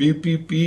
PPP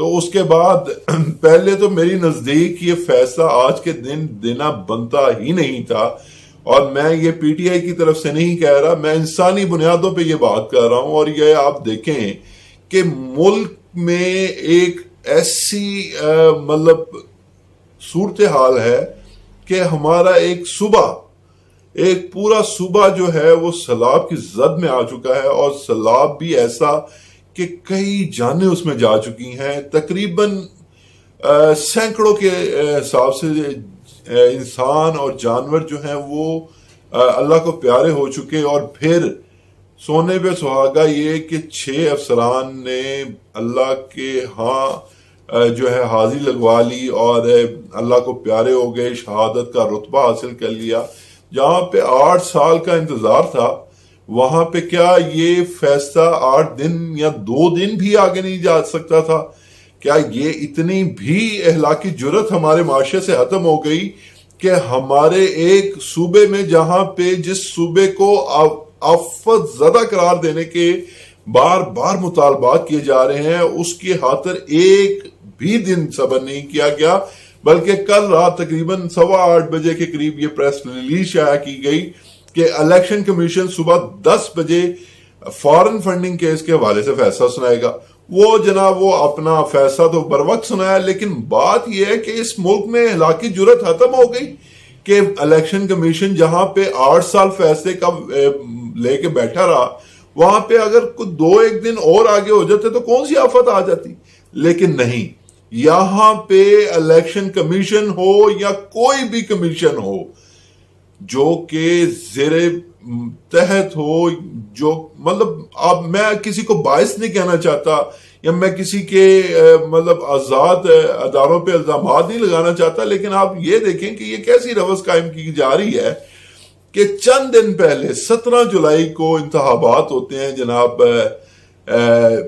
تو اس کے بعد پہلے تو میری نزدیک یہ فیصلہ آج کے دن دینا بنتا ہی نہیں تھا، اور میں یہ پی ٹی آئی کی طرف سے نہیں کہہ رہا، میں انسانی بنیادوں پہ یہ بات کر رہا ہوں. اور یہ آپ دیکھیں کہ ملک میں ایک ایسی مطلب صورتحال ہے کہ ہمارا ایک پورا صوبہ جو ہے وہ سیلاب کی زد میں آ چکا ہے، اور سیلاب بھی ایسا کہ کئی جانیں اس میں جا چکی ہیں. تقریباً سینکڑوں کے حساب سے انسان اور جانور جو ہیں وہ اللہ کو پیارے ہو چکے. اور پھر سونے پہ سہاگا یہ کہ 6 افسران نے اللہ کے ہاں جو ہے حاضری لگوا لی اور اللہ کو پیارے ہو گئے، شہادت کا رتبہ حاصل کر لیا. جہاں پہ 8 سال کا انتظار تھا، وہاں پہ کیا یہ فیصلہ 8 دن یا 2 دن بھی آگے نہیں جا سکتا تھا؟ کیا یہ اتنی بھی اخلاقی جرت ہمارے معاشرے سے ختم ہو گئی کہ ہمارے ایک صوبے میں، جہاں پہ جس صوبے کو آفت زدہ قرار دینے کے بار بار مطالبات کیے جا رہے ہیں، اس کی خاطر ایک بھی دن صبر نہیں کیا گیا، بلکہ کل رات تقریباً 8:15 بجے کے قریب یہ پریس ریلیز شائع کی گئی کہ الیکشن کمیشن صبح 10 بجے فارن فنڈنگ کیس کے حوالے سے فیصلہ سنائے گا. وہ جناب وہ اپنا فیصلہ تو بر وقت سنایا، لیکن بات یہ ہے کہ اس ملک میں اخلاقی جرت ختم ہو گئی کہ الیکشن کمیشن جہاں پہ 8 سال فیصلے کا لے کے بیٹھا رہا، وہاں پہ اگر کوئی 2-1 دن اور آگے ہو جاتے تو کون سی آفت آ جاتی. لیکن نہیں، یہاں پہ الیکشن کمیشن ہو یا کوئی بھی کمیشن ہو جو کہ زیر تحت ہو، جو مطلب اب میں کسی کو باعث نہیں کہنا چاہتا یا میں کسی کے مطلب آزاد اداروں پہ الزامات نہیں لگانا چاہتا، لیکن آپ یہ دیکھیں کہ یہ کیسی روش قائم کی جا رہی ہے کہ چند دن پہلے 17 جولائی کو انتخابات ہوتے ہیں جناب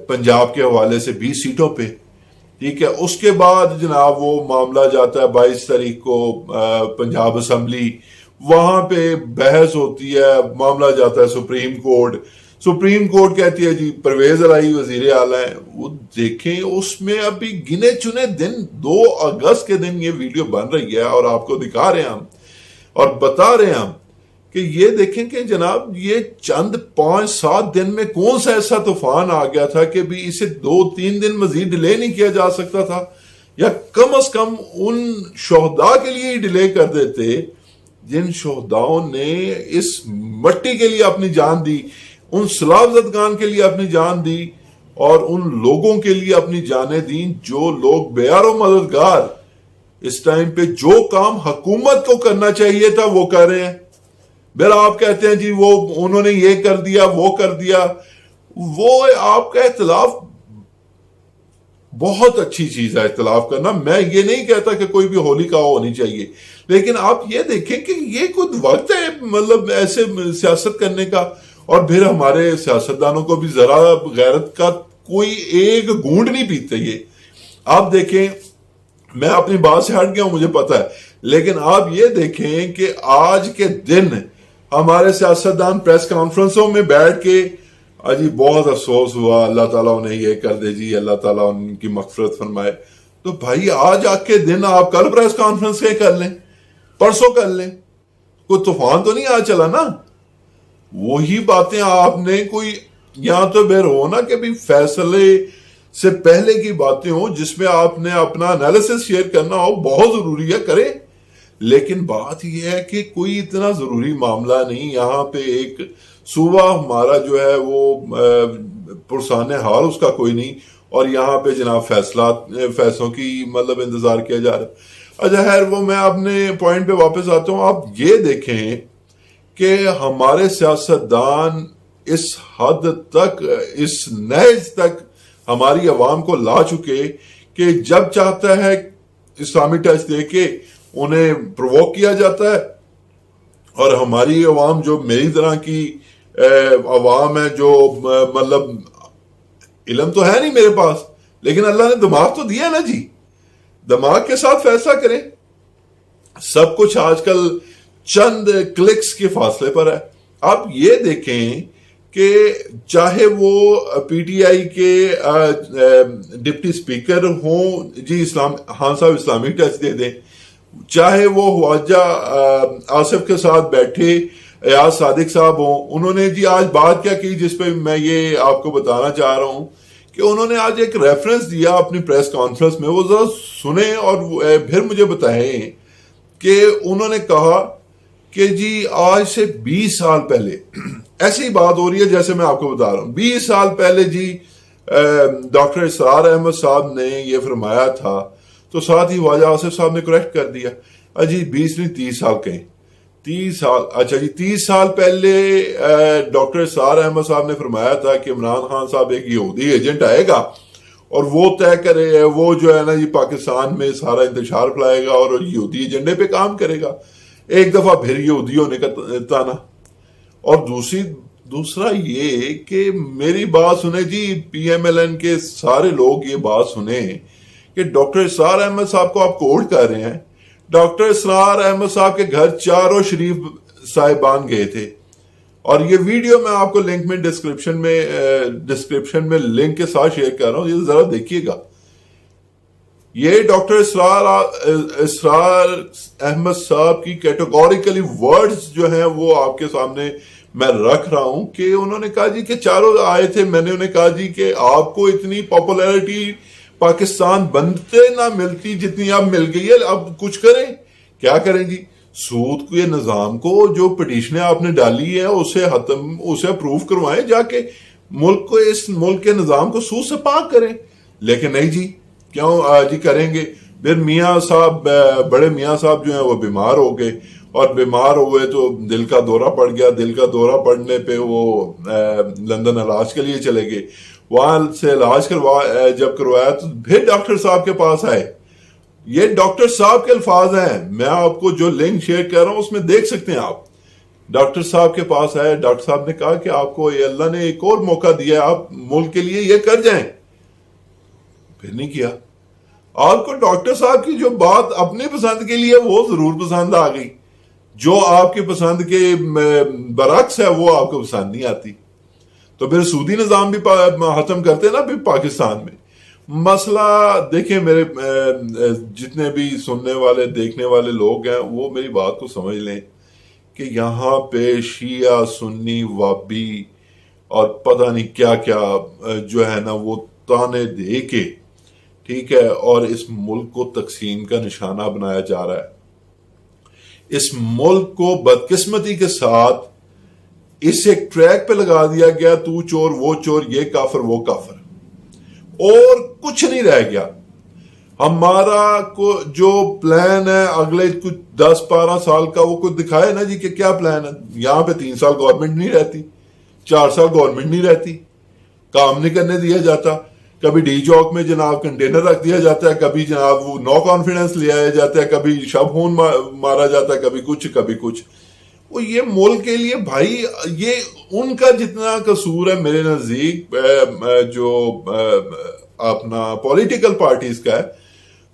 پنجاب کے حوالے سے 20 سیٹوں پہ، ٹھیک ہے. اس کے بعد جناب وہ معاملہ جاتا ہے 22 تاریخ کو پنجاب اسمبلی، وہاں پہ بحث ہوتی ہے، معاملہ جاتا ہے سپریم کورٹ کہتی ہے جی پرویز الہی وزیر اعلیٰ ہیں. وہ دیکھیں اس میں ابھی گنے چنے دن 2 اگست کے دن یہ ویڈیو بن رہی ہے اور آپ کو دکھا رہے ہیں ہم اور بتا رہے ہیں ہم کہ یہ دیکھیں کہ جناب یہ چند 5-7 دن میں کون سا ایسا طوفان آ گیا تھا کہ بھی اسے 2-3 دن مزید ڈیلے نہیں کیا جا سکتا تھا، یا کم از کم ان شہداء کے لیے ہی ڈیلے کر دیتے جن شہداؤں نے اس مٹی کے لیے اپنی جان دی، ان سیلاب زدگان کے لیے اپنی جان دی، اور ان لوگوں کے لیے اپنی جانیں دیں جو لوگ بیار و مددگار اس ٹائم پہ جو کام حکومت کو کرنا چاہیے تھا وہ کر رہے ہیں. پھر آپ کہتے ہیں جی وہ انہوں نے یہ کر دیا وہ کر دیا. وہ آپ کا اختلاف بہت اچھی چیز ہے، اختلاف کرنا، میں یہ نہیں کہتا کہ کوئی بھی ہولی کا ہونی چاہیے، لیکن آپ یہ دیکھیں کہ یہ کوئی وقت ہے مطلب ایسے سیاست کرنے کا. اور پھر ہمارے سیاستدانوں کو بھی ذرا غیرت کا کوئی ایک گھونٹ نہیں پیتے. یہ آپ دیکھیں، میں اپنی بات سے ہٹ گیا ہوں مجھے پتا ہے، لیکن آپ یہ دیکھیں کہ آج کے دن ہمارے سیاستدان پریس کانفرنسوں میں بیٹھ کے جی بہت افسوس ہوا، اللہ تعالیٰ انہیں یہ کر دے جی، اللہ تعالیٰ ان کی مغفرت فرمائے. تو بھائی آج کے دن آپ کل پریس کانفرنس کے کر لیں، پرسوں کر لیں، کوئی طوفان تو نہیں آ چلا نا. وہی باتیں آپ نے کوئی یہاں تو بہر ہو نا کہ بھی فیصلے سے پہلے کی باتیں ہوں جس میں آپ نے اپنا انالیسس شیئر کرنا ہو، بہت ضروری ہے کریں. لیکن بات یہ ہے کہ کوئی اتنا ضروری معاملہ نہیں. یہاں پہ ایک صوبہ ہمارا جو ہے وہ پرسان حال اس کا کوئی نہیں، اور یہاں پہ جناب فیصلوں کی مطلب انتظار کیا جا رہا ہے. اچھا خیر، وہ میں اپنے پوائنٹ پہ واپس آتا ہوں. آپ یہ دیکھیں کہ ہمارے سیاستدان اس حد تک، اس نہج تک ہماری عوام کو لا چکے کہ جب چاہتا ہے اسلامی ٹچ دے کے انہیں پرووک کیا جاتا ہے. اور ہماری عوام جو میری طرح کی عوام ہے، جو مطلب علم تو ہے نہیں میرے پاس، لیکن اللہ نے دماغ تو دیا نا جی، دماغ کے ساتھ فیصلہ کریں. سب کچھ آج کل چند کلکس کے فاصلے پر ہے. آپ یہ دیکھیں کہ چاہے وہ پی ٹی آئی کے ڈپٹی اسپیکر ہوں جی خان صاحب اسلامک ٹچ دے دیں، چاہے وہ خواجہ آصف کے ساتھ بیٹھے ایاز صادق صاحب ہوں، انہوں نے جی آج بات کیا کی جس پہ میں یہ آپ کو بتانا چاہ رہا ہوں کہ انہوں نے آج ایک ریفرنس دیا اپنی پریس کانفرنس میں، وہ ذرا سنیں اور پھر مجھے بتائیں کہ انہوں نے کہا کہ جی آج سے 20 سال پہلے ایسی بات ہو رہی ہے جیسے میں آپ کو بتا رہا ہوں، 20 سال پہلے جی ڈاکٹر اسرار احمد صاحب نے یہ فرمایا تھا، تو ساتھ ہی خواجہ آصف صاحب نے کریکٹ کر دیا، اجی 20 نہیں 30 سال کہیں، 30 سال، اچھا جی 30 سال پہلے ڈاکٹر اسرار احمد صاحب نے فرمایا تھا کہ عمران خان صاحب ایک یہودی ایجنٹ آئے گا اور وہ طے کرے، وہ جو ہے نا جی پاکستان میں سارا انتشار پھیلائے گا اور یہودی ایجنڈے پہ کام کرے گا۔ ایک دفعہ پھر یہودی ہونے کا تانا، اور دوسرا یہ کہ میری بات سنیں جی، پی ایم ایل این کے سارے لوگ یہ بات سنیں کہ ڈاکٹر اسرار احمد صاحب کو آپ کوٹ کر رہے ہیں، ڈاکٹر اسرار احمد صاحب کے گھر چاروں شریف صاحبان گئے تھے، اور یہ ویڈیو میں آپ کو لنک میں ڈسکرپشن میں لنک کے ساتھ شیئر کر رہا ہوں، یہ ذرا دیکھیے گا۔ یہ ڈاکٹر اسرار احمد صاحب کی کیٹیگوریکلی ورڈز جو ہیں وہ آپ کے سامنے میں رکھ رہا ہوں کہ انہوں نے کہا جی کہ چاروں آئے تھے، میں نے انہیں کہا جی کہ آپ کو اتنی پاپولیرٹی پاکستان بنتے نہ ملتی جتنی اب مل گئی ہے، اب کچھ کریں، کیا کریں جی؟ سود کے نظام کو جو پٹیشنیں آپ نے ڈالی ہے اسے اپروو کروائیں، جا کے ملک کو، اس ملک کے نظام کو سود سے پاک کریں، لیکن نہیں جی، کیوں جی کریں گے؟ پھر میاں صاحب، بڑے میاں صاحب جو ہیں وہ بیمار ہو گئے، اور بیمار ہوئے تو دل کا دورہ پڑ گیا، دل کا دورہ پڑنے پہ وہ لندن علاج کے لیے چلے گئے، وہاں سے علاج جب کروایا تو پھر ڈاکٹر صاحب کے پاس آئے۔ یہ ڈاکٹر صاحب کے الفاظ ہیں، میں آپ کو جو لنک شیئر کر رہا ہوں اس میں دیکھ سکتے ہیں آپ۔ ڈاکٹر صاحب کے پاس آئے، ڈاکٹر صاحب نے کہا کہ آپ کو یہ اللہ نے ایک اور موقع دیا ہے، آپ ملک کے لیے یہ کر جائیں، پھر نہیں کیا۔ آپ کو ڈاکٹر صاحب کی جو بات اپنی پسند کے لیے وہ ضرور پسند آ گئی، جو آپ کی پسند کے برعکس ہے وہ آپ کو پسند نہیں آتی، تو پھر سودی نظام بھی ختم کرتے نا پھر پاکستان میں۔ مسئلہ دیکھیں، میرے جتنے بھی سننے والے دیکھنے والے لوگ ہیں وہ میری بات کو سمجھ لیں کہ یہاں پہ شیعہ سنی وابی اور پتہ نہیں کیا کیا جو ہے نا وہ تانے دے کے، ٹھیک ہے، اور اس ملک کو تقسیم کا نشانہ بنایا جا رہا ہے۔ اس ملک کو بدقسمتی کے ساتھ اس ایک ٹریک پہ لگا دیا گیا، تو چور وہ چور، یہ کافر وہ کافر، اور کچھ نہیں رہ گیا۔ ہمارا کو جو پلان ہے اگلے کچھ 10-12 سال کا، وہ کچھ دکھائے نا جی کہ کیا پلان ہے۔ یہاں پہ 3 سال گورنمنٹ نہیں رہتی، 4 سال گورنمنٹ نہیں رہتی، کام نہیں کرنے دیا جاتا، کبھی ڈی چوک میں جناب کنٹینر رکھ دیا جاتا ہے، کبھی جناب وہ نو کانفیڈنس لے آیا جاتا ہے، کبھی شب خون مارا جاتا ہے، کبھی کچھ۔ وہ یہ ملک کے لیے بھائی، یہ ان کا جتنا قصور ہے میرے نزدیک جو اپنا پولیٹیکل پارٹیز کا ہے،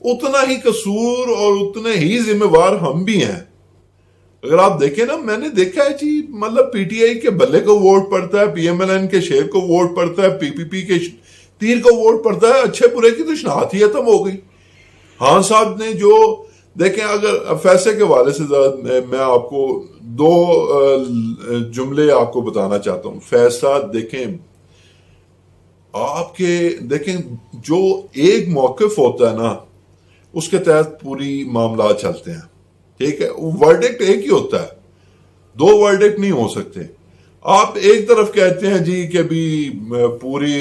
اتنا ہی قصور اور اتنے ہی ذمہ وار ہم بھی ہیں۔ اگر آپ دیکھیں نا، میں نے دیکھا ہے جی، مطلب پی ٹی آئی کے بلے کو ووٹ پڑتا ہے، پی ایم ایل این کے شیر کو ووٹ پڑتا ہے، پی پی پی کے تیر کو ووٹ پڑتا ہے، اچھے برے کی تو شناخت ہی ختم ہو گئی۔ خان صاحب نے جو دیکھیں، اگر فیصلے کے حوالے سے میں آپ کو 2 جملے آپ کو بتانا چاہتا ہوں۔ فیصلہ دیکھیں، آپ کے دیکھیں جو ایک موقف ہوتا ہے نا، اس کے تحت پوری معاملات چلتے ہیں، ٹھیک ہے۔ ورڈکٹ ایک ہی ہوتا ہے، 2 ورڈکٹ نہیں ہو سکتے۔ آپ ایک طرف کہتے ہیں جی کہ بھی پوری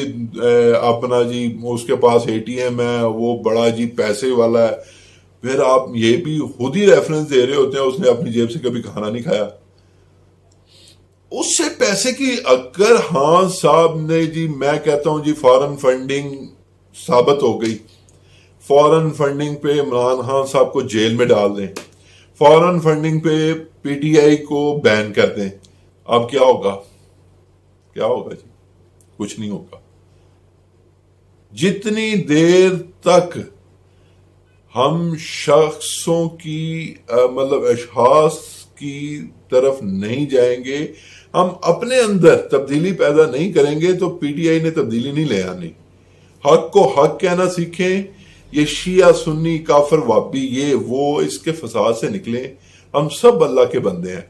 اپنا جی اس کے پاس اے ٹی ایم ہے، وہ بڑا جی پیسے والا ہے، پھر آپ یہ بھی خود ہی ریفرنس دے رہے ہوتے ہیں اس نے اپنی جیب سے کبھی کھانا نہیں کھایا۔ اس سے پیسے کی اگر خان صاحب نے جی، میں کہتا ہوں جی، فارن فنڈنگ ثابت ہو گئی، فارن فنڈنگ پہ عمران خان صاحب کو جیل میں ڈال دیں، فارن فنڈنگ پہ پی ٹی آئی کو بین کر دیں، اب کیا ہوگا جی؟ کچھ نہیں ہوگا۔ جتنی دیر تک ہم شخصوں کی مطلب اشخاص کی طرف نہیں جائیں گے، ہم اپنے اندر تبدیلی پیدا نہیں کریں گے تو پی ٹی آئی نے تبدیلی نہیں لے آنی. حق کو حق کہنا سیکھیں. یہ شیعہ سنی کافر وابی یہ وہ اس کے فساد سے نکلیں. ہم سب اللہ کے بندے ہیں.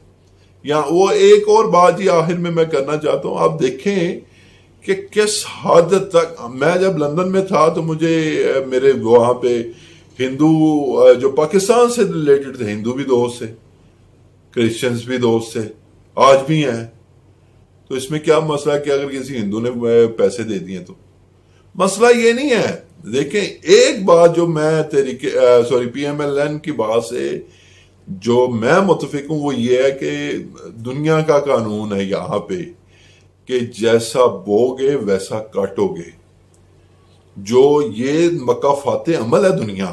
یا وہ ایک اور بات ہی آخر میں کرنا چاہتا ہوں. آپ دیکھیں کہ کس حد تک میں جب لندن میں تھا تو مجھے میرے وہاں پہ ہندو جو پاکستان سے ریلیٹڈ تھے, ہندو بھی دوست تھے, کرسچنز بھی دوست تھے, آج بھی ہیں. تو اس میں کیا مسئلہ کہ اگر کسی ہندو نے پیسے دے دیے تو مسئلہ یہ نہیں ہے. دیکھیں ایک بات جو میں پی ایم ایل این کی بات سے جو میں متفق ہوں وہ یہ ہے کہ دنیا کا قانون ہے یہاں پہ کہ جیسا بوگے ویسا کاٹو گے. جو یہ مقافات عمل ہے دنیا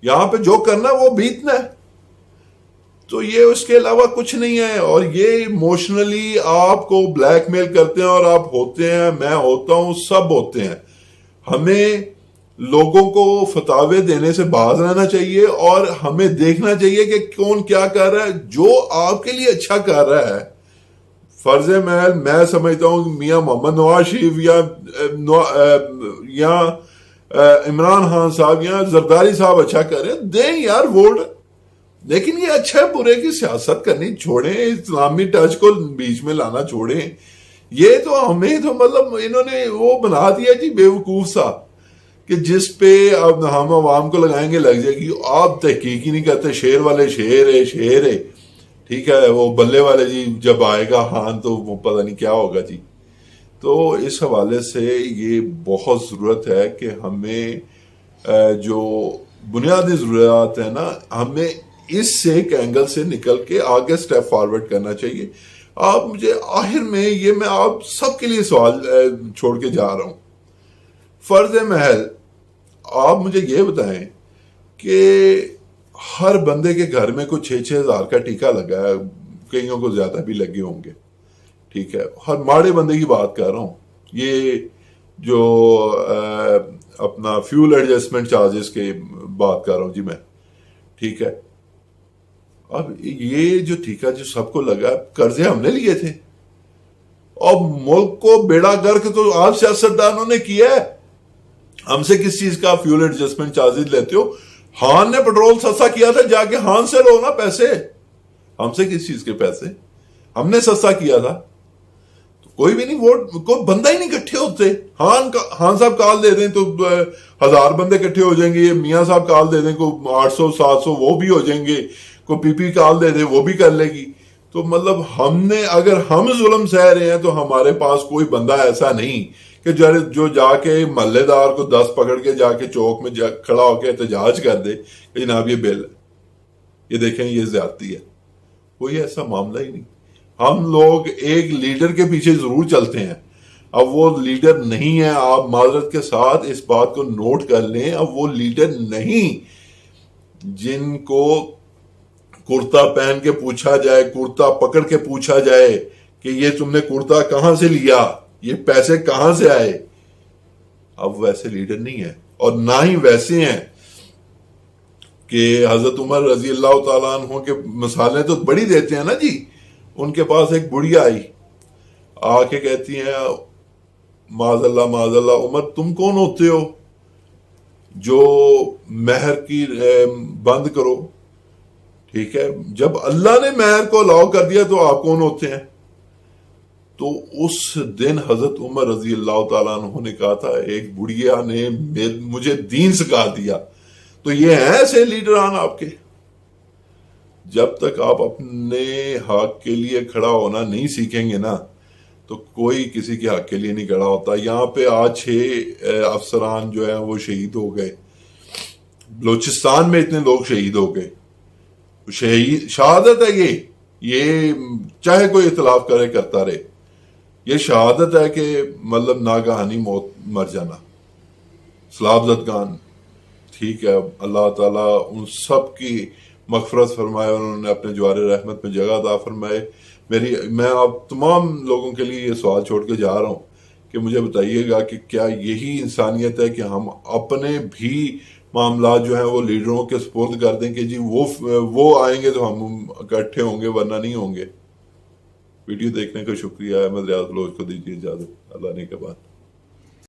یہاں پہ جو کرنا ہے وہ بیتنا ہے. تو یہ اس کے علاوہ کچھ نہیں ہے. اور یہ ایموشنلی آپ کو بلیک میل کرتے ہیں اور آپ ہوتے ہیں, میں ہوتا ہوں, سب ہوتے ہیں. ہمیں لوگوں کو فتاوے دینے سے باز رہنا چاہیے اور ہمیں دیکھنا چاہیے کہ کون کیا کر رہا ہے. جو آپ کے لیے اچھا کر رہا ہے, فرض محل میں سمجھتا ہوں میاں محمد نواز شریف یا عمران خان صاحب یا زرداری صاحب اچھا کر رہے ہیں, دیں یار ووٹ. لیکن یہ اچھا برے کی سیاست کرنی چھوڑیں, اسلامی ٹچ کو بیچ میں لانا چھوڑیں. یہ تو ہمیں تو مطلب انہوں نے وہ بنا دیا جی بے وقوف سا کہ جس پہ اب ہم عوام کو لگائیں گے لگ جائے گی. آپ تحقیق ہی نہیں کرتے. شیر والے شیر ہے ٹھیک ہے, وہ بلے والے جی جب آئے گا ہاں تو وہ پتہ نہیں کیا ہوگا جی. تو اس حوالے سے یہ بہت ضرورت ہے کہ ہمیں جو بنیادی ضروریات ہے نا, ہمیں اس سے ایک اینگل سے نکل کے آگے سٹیپ فارورڈ کرنا چاہیے. آپ مجھے آخر میں یہ میں آپ سب کے لیے سوال چھوڑ کے جا رہا ہوں. فرض محل آپ مجھے یہ بتائیں کہ ہر بندے کے گھر میں کوئی 6-6 ہزار کا ٹیکہ لگا ہے, کئیوں کو زیادہ بھی لگے ہوں گے, ٹھیک ہے, ہر ماڑے بندے کی بات کر رہا ہوں. یہ جو اپنا فیول ایڈجسٹمنٹ چارجز کی بات کر رہا ہوں جی میں, ٹھیک ہے. اب یہ جو ٹھیکہ جو سب کو لگا, قرضے ہم نے لیے تھے. اب ملک کو بیڑا گرک تو آپ سیاستدانوں نے کیا ہے. ہم سے کس چیز کا فیول ایڈجسٹمنٹ چارجز لیتے ہو؟ ہان نے پیٹرول سستا کیا تھا, جا کے ہان سے لو نا پیسے. ہم سے کس چیز کے پیسے؟ ہم نے سستا کیا تھا. کوئی بھی نہیں, ووٹ کوئی بندہ ہی نہیں اکٹھے ہوتے. ہان صاحب کال دے دیں تو 1000 بندے اکٹھے ہو جائیں گے. میاں صاحب کال دے دیں کو 800-700 وہ بھی ہو جائیں گے. کوئی پی کال دے دیں وہ بھی کر لے گی. تو مطلب ہم نے اگر ہم ظلم سہ رہے ہیں تو ہمارے پاس کوئی بندہ ایسا نہیں کہ جو جا کے محلے دار کو 10 پکڑ کے جا کے چوک میں کھڑا ہو کے احتجاج کر دے کہ جناب یہ بل ہے, یہ دیکھیں یہ زیادتی ہے. کوئی ایسا معاملہ ہی نہیں. ہم لوگ ایک لیڈر کے پیچھے ضرور چلتے ہیں. اب وہ لیڈر نہیں ہے, آپ معذرت کے ساتھ اس بات کو نوٹ کر لیں, اب وہ لیڈر نہیں جن کو کرتا پہن کے پوچھا جائے, کرتا پکڑ کے پوچھا جائے کہ یہ تم نے کرتا کہاں سے لیا, یہ پیسے کہاں سے آئے. اب ویسے لیڈر نہیں ہے, اور نہ ہی ویسے ہیں کہ حضرت عمر رضی اللہ تعالیٰ عنہ کے مثالیں تو بڑی دیتے ہیں نا جی. ان کے پاس ایک بڑھیا آئی, آ کے کہتی ہیں معاذ اللہ عمر تم کون ہوتے ہو جو مہر کی بند کرو, ٹھیک ہے, جب اللہ نے مہر کو الاؤ کر دیا تو آپ کون ہوتے ہیں. تو اس دن حضرت عمر رضی اللہ تعالیٰ عنہ نے کہا تھا ایک بڑھیا نے مجھے دین سکھا دیا. تو یہ ہیں ایسے لیڈران آپ کے. جب تک آپ اپنے حق کے لیے کھڑا ہونا نہیں سیکھیں گے نا تو کوئی کسی کے حق کے لیے نہیں کھڑا ہوتا. یہاں پہ آج 6 افسران جو ہیں وہ شہید ہو گئے. بلوچستان میں اتنے لوگ شہید ہو گئے. شہادت ہے یہ چاہے کوئی اختلاف کرتا رہے, یہ شہادت ہے کہ مطلب ناگہانی موت مر جانا. سلاب زدگان, ٹھیک ہے, اللہ تعالیٰ ان سب کی مغفرت فرمائے, انہوں نے اپنے جوار رحمت میں جگہ عطا فرمائے. میں آپ تمام لوگوں کے لیے یہ سوال چھوڑ کے جا رہا ہوں کہ مجھے بتائیے گا کہ کیا یہی انسانیت ہے کہ ہم اپنے بھی معاملات جو ہیں وہ لیڈروں کے سپرد کر دیں کہ جی وہ آئیں گے تو ہم اکٹھے ہوں گے ورنہ نہیں ہوں گے. ویڈیو دیکھنے کا شکریہ. احمد ریاض بلوچ کو دیجیے اجازت. اللہ نے کے بعد.